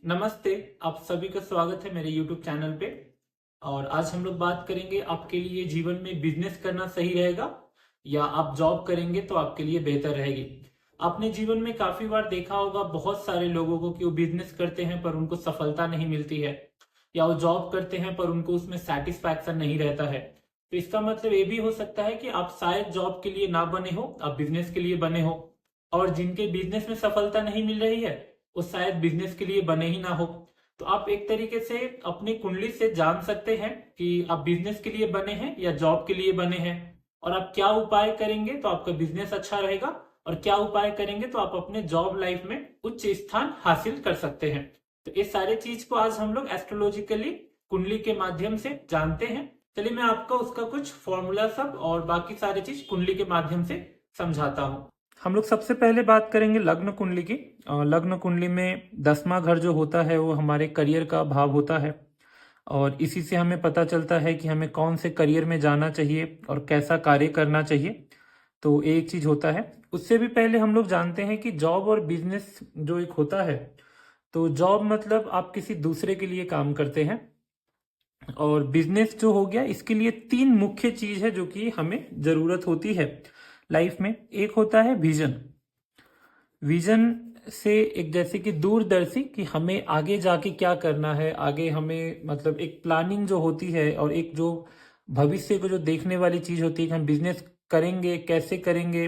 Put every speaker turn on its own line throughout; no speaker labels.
नमस्ते। आप सभी का स्वागत है मेरे YouTube चैनल पे। और आज हम लोग बात करेंगे आपके लिए जीवन में बिजनेस करना सही रहेगा या आप जॉब करेंगे तो आपके लिए बेहतर रहेगी। आपने जीवन में काफी बार देखा होगा बहुत सारे लोगों को कि वो बिजनेस करते हैं पर उनको सफलता नहीं मिलती है, या वो जॉब करते हैं पर उनको उसमें सेटिस्फैक्शन नहीं रहता है। तो इसका मतलब ये भी हो सकता है कि आप शायद जॉब के लिए ना बने हो, आप बिजनेस के लिए बने हो। और जिनके बिजनेस में सफलता नहीं मिल रही है वो शायद बिजनेस के लिए बने ही ना हो। तो आप एक तरीके से अपनी कुंडली से जान सकते हैं कि आप बिजनेस के लिए बने हैं या जॉब के लिए बने हैं। और आप क्या उपाय करेंगे तो आपका बिजनेस अच्छा रहेगा, और क्या उपाय करेंगे तो आप अपने जॉब लाइफ में उच्च स्थान हासिल कर सकते हैं। तो ये सारे चीज को आज हम लोग एस्ट्रोलॉजिकली कुंडली के माध्यम से जानते हैं। चलिए मैं आपको उसका कुछ फॉर्मूला सब और बाकी सारी चीज कुंडली के माध्यम से समझाता हूँ। हम लोग सबसे पहले बात करेंगे लग्न कुंडली की। लग्न कुंडली में 10वां घर जो होता है वो हमारे करियर का भाव होता है, और इसी से हमें पता चलता है कि हमें कौन से करियर में जाना चाहिए और कैसा कार्य करना चाहिए। तो एक चीज होता है। उससे भी पहले हम लोग जानते हैं कि जॉब और बिजनेस जो एक होता है, तो जॉब मतलब आप किसी दूसरे के लिए काम करते हैं, और बिजनेस जो हो गया इसके लिए तीन मुख्य चीज है जो कि हमें जरूरत होती है लाइफ में। एक होता है विजन। विजन से एक जैसे कि दूरदर्शी कि हमें आगे जाके क्या करना है, आगे हमें मतलब एक प्लानिंग जो होती है, और एक जो भविष्य को जो देखने वाली चीज होती है कि हम बिजनेस करेंगे, कैसे करेंगे,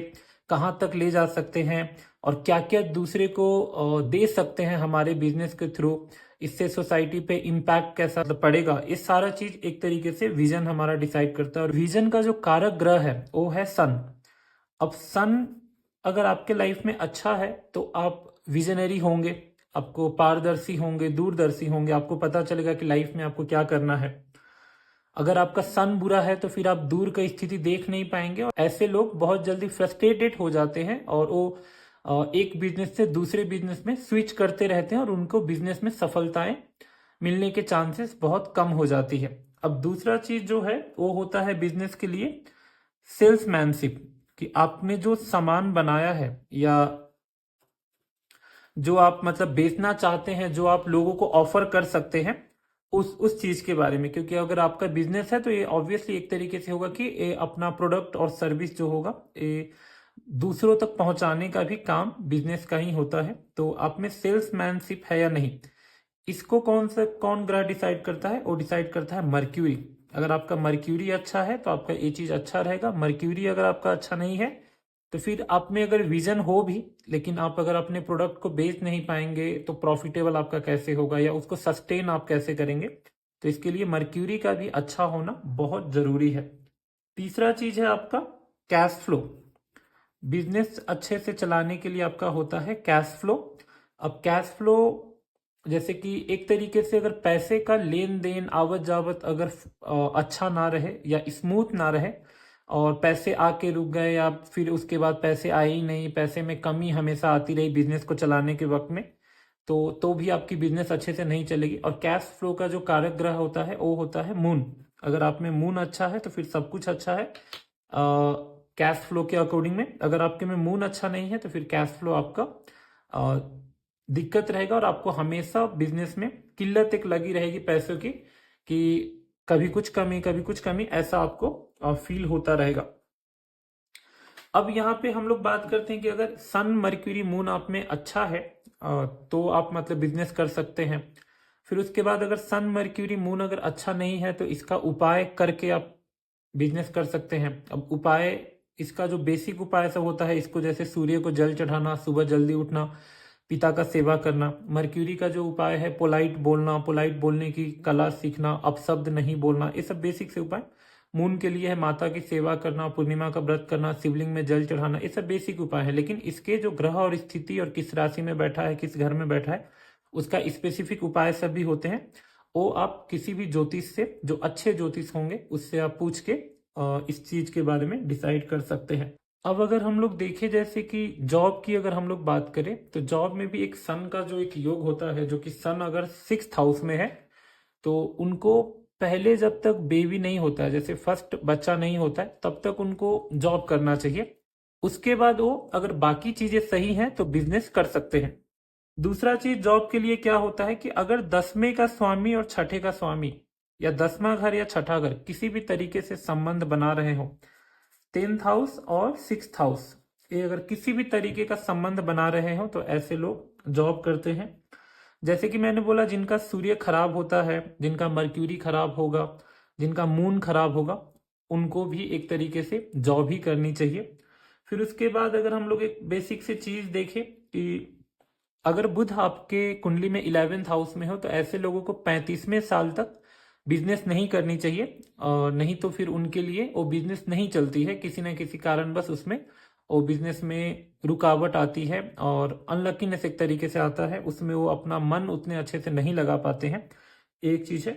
कहाँ तक ले जा सकते हैं, और क्या क्या दूसरे को दे सकते हैं हमारे बिजनेस के थ्रू, इससे सोसाइटी पे इम्पैक्ट कैसा पड़ेगा। ये सारा चीज एक तरीके से विजन हमारा डिसाइड करता है। और विजन का जो कारक ग्रह है वो है सन। अब सन अगर आपके लाइफ में अच्छा है तो आप विजनरी होंगे, आपको पारदर्शी होंगे, दूरदर्शी होंगे, आपको पता चलेगा कि लाइफ में आपको क्या करना है। अगर आपका सन बुरा है तो फिर आप दूर की स्थिति देख नहीं पाएंगे, और ऐसे लोग बहुत जल्दी फ्रस्ट्रेटेड हो जाते हैं और वो एक बिजनेस से दूसरे बिजनेस में स्विच करते रहते हैं, और उनको बिजनेस में सफलताएं मिलने के चांसेस बहुत कम हो जाती है। अब दूसरा चीज जो है वो होता है बिजनेस के लिए सेल्समैनशिप, कि आपने जो सामान बनाया है या जो आप मतलब बेचना चाहते हैं, जो आप लोगों को ऑफर कर सकते हैं उस चीज के बारे में। क्योंकि अगर आपका बिजनेस है तो ये ऑब्वियसली एक तरीके से होगा कि ये अपना प्रोडक्ट और सर्विस जो होगा ये दूसरों तक पहुंचाने का भी काम बिजनेस का ही होता है। तो आप में सेल्समैनशिप है या नहीं, इसको कौन ग्रह डिसाइड करता है? वो डिसाइड करता है मर्क्यूरी। अगर आपका मर्क्यूरी अच्छा है तो आपका ये चीज अच्छा रहेगा। मर्क्यूरी अगर आपका अच्छा नहीं है तो फिर आप में अगर विजन हो भी, लेकिन आप अगर अपने प्रोडक्ट को बेच नहीं पाएंगे तो प्रॉफिटेबल आपका कैसे होगा, या उसको सस्टेन आप कैसे करेंगे। तो इसके लिए मर्क्यूरी का भी अच्छा होना बहुत जरूरी है। तीसरा चीज है आपका कैश फ्लो। बिजनेस अच्छे से चलाने के लिए आपका होता है कैश फ्लो। अब कैश फ्लो जैसे कि एक तरीके से अगर पैसे का लेन देन आवत जावत अगर अच्छा ना रहे या स्मूथ ना रहे, और पैसे आके रुक गए या फिर उसके बाद पैसे आए ही नहीं, पैसे में कमी हमेशा आती रही बिजनेस को चलाने के वक्त में, तो भी आपकी बिजनेस अच्छे से नहीं चलेगी। और कैश फ्लो का जो कारक ग्रह होता है वो होता है मून। अगर आप में मून अच्छा है तो फिर सब कुछ अच्छा है कैश फ्लो के अकॉर्डिंग में। अगर आपके में मून अच्छा नहीं है तो फिर कैश फ्लो आपका अ, दिक्कत रहेगा, और आपको हमेशा बिजनेस में किल्लत एक लगी रहेगी पैसों की, कि कभी कुछ कमी कभी कुछ कमी, ऐसा आपको फील होता रहेगा। अब यहाँ पे हम लोग बात करते हैं कि अगर सन मर्क्यूरी मून आप में अच्छा है तो आप मतलब बिजनेस कर सकते हैं। फिर उसके बाद अगर सन मर्क्यूरी मून अगर अच्छा नहीं है तो इसका उपाय करके आप बिजनेस कर सकते हैं। अब उपाय, इसका जो बेसिक उपाय सब होता है, इसको जैसे सूर्य को जल चढ़ाना, सुबह जल्दी उठना, पिता का सेवा करना। मर्क्यूरी का जो उपाय है पोलाइट बोलना, पोलाइट बोलने की कला सीखना, अपशब्द नहीं बोलना, ये सब बेसिक से उपाय। मून के लिए है माता की सेवा करना, पूर्णिमा का व्रत करना, शिवलिंग में जल चढ़ाना, ये सब बेसिक उपाय है। लेकिन इसके जो ग्रह और स्थिति और किस राशि में बैठा है, किस घर में बैठा है, उसका स्पेसिफिक उपाय सब भी होते हैं। वो आप किसी भी ज्योतिष से, जो अच्छे ज्योतिष होंगे उससे आप पूछ के इस चीज के बारे में डिसाइड कर सकते हैं। अब अगर हम लोग देखें जैसे कि जॉब की अगर हम लोग बात करें तो जॉब में भी एक सन का जो एक योग होता है, जो कि सन अगर 6th हाउस में है तो उनको पहले जब तक बेबी नहीं होता है, जैसे फर्स्ट बच्चा नहीं होता है, तब तक उनको जॉब करना चाहिए। उसके बाद वो अगर बाकी चीजें सही हैं तो बिजनेस कर सकते हैं। दूसरा चीज जॉब के लिए क्या होता है कि अगर 10वें का स्वामी और छठे का स्वामी या 10वां घर या छठा घर किसी भी तरीके से संबंध बना रहे हो, 10th हाउस और 6th हाउस, ये अगर किसी भी तरीके का संबंध बना रहे हो तो ऐसे लोग जॉब करते हैं। जैसे कि मैंने बोला, जिनका सूर्य खराब होता है, जिनका मर्क्यूरी खराब होगा, जिनका मून खराब होगा, उनको भी एक तरीके से जॉब ही करनी चाहिए। फिर उसके बाद अगर हम लोग एक बेसिक से चीज देखें कि अगर बुध आपके कुंडली में 11th हाउस में हो तो ऐसे लोगों को 35वें साल तक बिजनेस नहीं करनी चाहिए, और नहीं तो फिर उनके लिए वो बिजनेस नहीं चलती है, किसी ना किसी कारणवश उसमें वो बिजनेस में रुकावट आती है और अनलकीनेस एक तरीके से आता है, उसमें वो अपना मन उतने अच्छे से नहीं लगा पाते हैं। एक चीज है।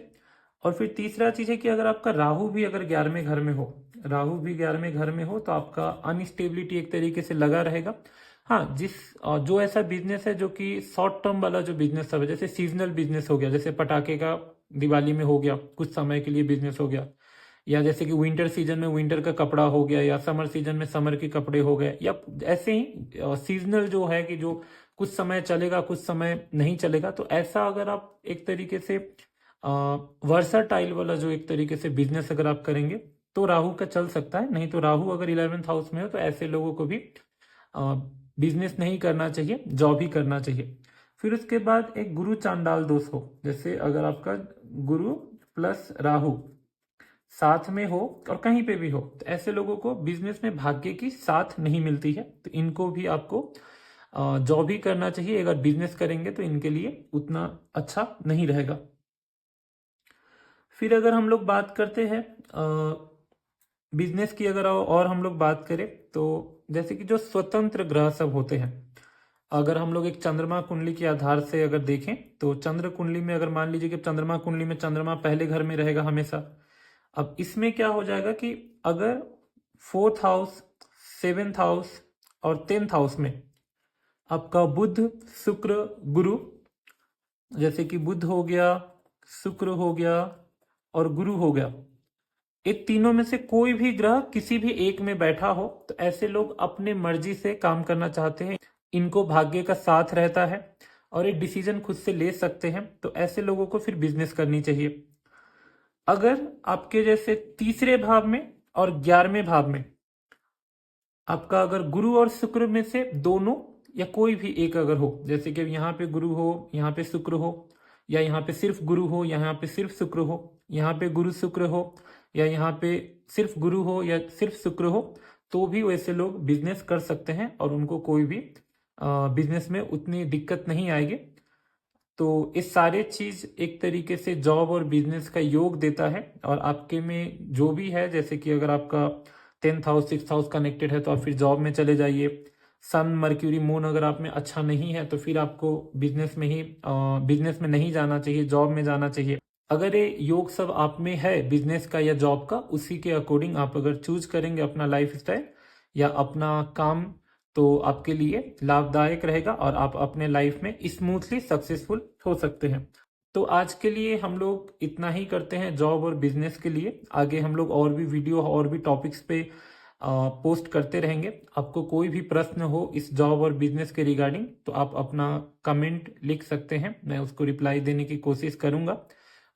और फिर तीसरा चीज है कि अगर आपका राहु भी अगर 11वें घर में हो, राहु भी 11वें घर में हो तो आपका अनस्टेबिलिटी एक तरीके से लगा रहेगा। हाँ, जो ऐसा बिजनेस है जो कि शॉर्ट टर्म वाला जो बिजनेस है, जैसे सीजनल बिजनेस हो गया, जैसे पटाखे का दिवाली में हो गया, कुछ समय के लिए बिजनेस हो गया, या जैसे कि विंटर सीजन में विंटर का कपड़ा हो गया, या समर सीजन में समर के कपड़े हो गए, या ऐसे ही सीजनल जो है कि जो कुछ समय चलेगा कुछ समय नहीं चलेगा, तो ऐसा अगर आप एक तरीके से वर्साटाइल वाला जो एक तरीके से बिजनेस अगर आप करेंगे तो राहु का चल सकता है। नहीं तो राहु अगर 11th हाउस में हो तो ऐसे लोगों को भी बिजनेस नहीं करना चाहिए, जॉब ही करना चाहिए। फिर उसके बाद एक गुरु चांडाल दोष हो, जैसे अगर आपका गुरु प्लस राहु साथ में हो और कहीं पे भी हो तो ऐसे लोगों को बिजनेस में भाग्य की साथ नहीं मिलती है, तो इनको भी आपको जॉब ही करना चाहिए। अगर बिजनेस करेंगे तो इनके लिए उतना अच्छा नहीं रहेगा। फिर अगर हम लोग बात करते हैं बिजनेस की, अगर और हम लोग बात करें तो जैसे कि जो स्वतंत्र ग्रह सब होते हैं, अगर हम लोग एक चंद्रमा कुंडली के आधार से अगर देखें तो चंद्र कुंडली में अगर मान लीजिए कि चंद्रमा कुंडली में चंद्रमा पहले घर में रहेगा हमेशा। अब इसमें क्या हो जाएगा कि अगर 4th हाउस, 7th हाउस और 10th हाउस में आपका बुध, शुक्र, गुरु, जैसे कि बुध हो गया, शुक्र हो गया और गुरु हो गया, ये तीनों में से कोई भी ग्रह किसी भी एक में बैठा हो तो ऐसे लोग अपने मर्जी से काम करना चाहते हैं, इनको भाग्य का साथ रहता है और ये डिसीजन खुद से ले सकते हैं, तो ऐसे लोगों को फिर बिजनेस करनी चाहिए। अगर आपके जैसे तीसरे भाव में और 11वें भाव में आपका अगर गुरु और शुक्र में से दोनों या कोई भी एक अगर हो, जैसे कि यहाँ पे गुरु हो, यहाँ पे शुक्र हो, या यहाँ पे सिर्फ गुरु हो, यहाँ पे सिर्फ शुक्र हो, यहाँ पे गुरु शुक्र हो, या यहाँ पे सिर्फ गुरु हो या सिर्फ शुक्र हो, तो भी वैसे लोग बिजनेस कर सकते हैं और उनको कोई भी बिजनेस में उतनी दिक्कत नहीं आएगी। तो इस सारे चीज एक तरीके से जॉब और बिजनेस का योग देता है, और आपके में जो भी है, जैसे कि अगर आपका 10th house 6th house connected है तो आप फिर जॉब में चले जाइए। सन मर्क्यूरी मून अगर आप में अच्छा नहीं है तो फिर आपको बिजनेस में नहीं जाना चाहिए, जॉब में जाना चाहिए। अगर ये योग सब आप में है बिजनेस का या जॉब का, उसी के अकॉर्डिंग आप अगर चूज करेंगे अपना लाइफ स्टाइल या अपना काम, तो आपके लिए लाभदायक रहेगा और आप अपने लाइफ में स्मूथली सक्सेसफुल हो सकते हैं। तो आज के लिए हम लोग इतना ही करते हैं जॉब और बिजनेस के लिए। आगे हम लोग और भी वीडियो और भी टॉपिक्स पे पोस्ट करते रहेंगे। आपको कोई भी प्रश्न हो इस जॉब और बिजनेस के रिगार्डिंग तो आप अपना कमेंट लिख सकते हैं, मैं उसको रिप्लाई देने की कोशिश करूंगा।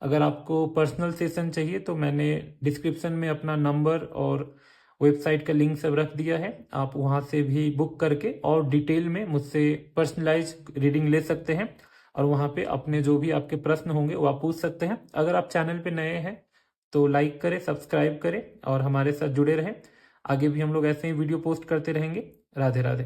अगर आपको पर्सनल सेशन चाहिए तो मैंने डिस्क्रिप्शन में अपना नंबर और वेबसाइट का लिंक सब रख दिया है, आप वहां से भी बुक करके और डिटेल में मुझसे पर्सनलाइज रीडिंग ले सकते हैं, और वहां पे अपने जो भी आपके प्रश्न होंगे वो आप पूछ सकते हैं। अगर आप चैनल पे नए हैं तो लाइक करें, सब्सक्राइब करें और हमारे साथ जुड़े रहें। आगे भी हम लोग ऐसे ही वीडियो पोस्ट करते रहेंगे। राधे राधे।